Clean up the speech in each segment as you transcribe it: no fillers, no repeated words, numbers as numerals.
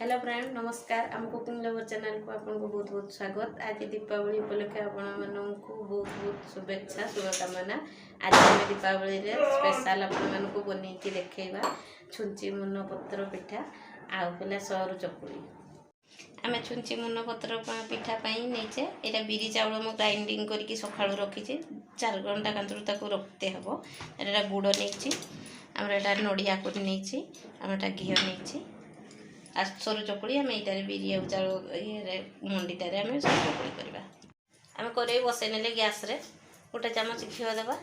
Hello friend नमस्कार आम cooking lover channel को आपको बहुत बहुत स्वागत। आज दीपावली उपलक्षे आपको बहुत बहुत शुभेच्छा शुभकामना। आज आम दीपावली स्पेशल आपको बन देखा छुंची मुन पत्र पिठा आउला सरू चकुड़ी। आम छुंची मुन पत्र पिठा नहींचे यहाँ बिरी चाउल मु ग्राइंडिंग करके सका रखी 4 घंटा कांतरू रखते हम। यहाँ गुड़ नहीं आम नड़िया को नहीं आम घी नहीं सरू चकुड़ी आम यहाँ बिरी आउ चाउल ये मंडीटार आम सरू चकुड़ी करवा। आम कड़े बसई ने गैस रे गोटे चामच घी दबा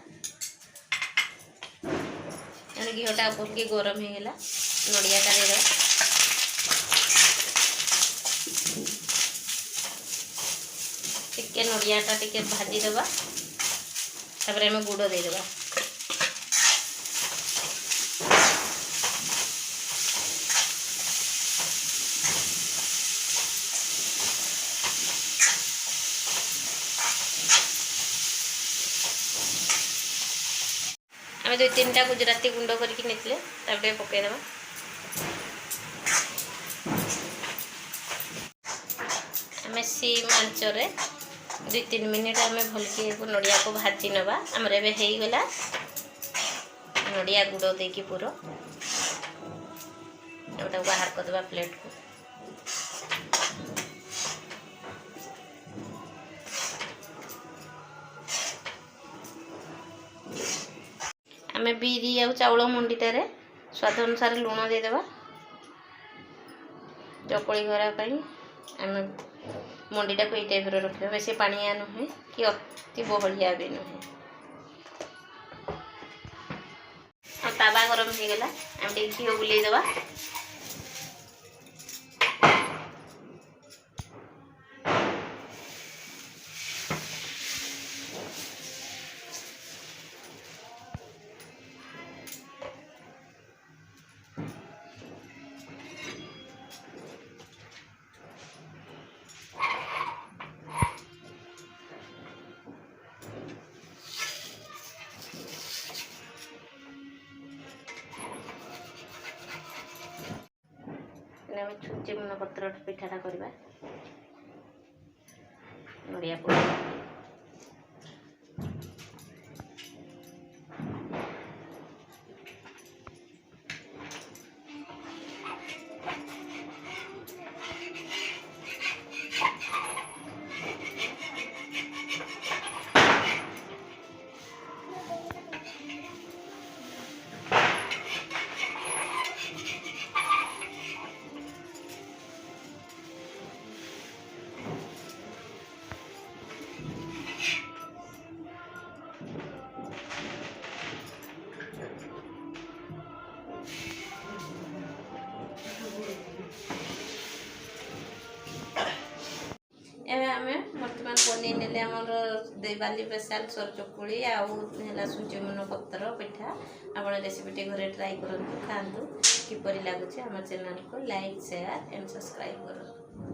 घीटा उपरके गरम होगा नड़िया डाल टिके नड़ियाटा टिके भाजीदेवा तापर आम गुड़ देदेवा। आम 2-3टा गुजराती गुंड करके पकईदेवा। आम सीम आंचरे 2-3 मिनिट आम भलके नड़िया को भाजी नवा। आमर एवं होगला नड़िया गुड़ देकी पूरा गोटा बाहर करदे प्लेट को। आम बिरी आउ चाउल मंडीटार स्वाद अनुसार लुण देदेवा। चकुड़ी कराई आम मंडीटा को यही टाइप रखा बेस पानिया नुहे कि अति बहलिया भी नुहे। तावा गरम होगला आम घी बुलेदेवा। आम छुंची मुन पत्र पिठाटा करवा नड़िया पड़ आम बर्तमान बनई आमर दिवाली स्पेशल सर चकुड़ी आउला सुजी मुन पत्र पिठा। आप रेसिपीटी घरे ट्राई करूँ खातु किपरि लगुच। आम चैनल को लाइक शेयर एंड सब्सक्राइब करूँ।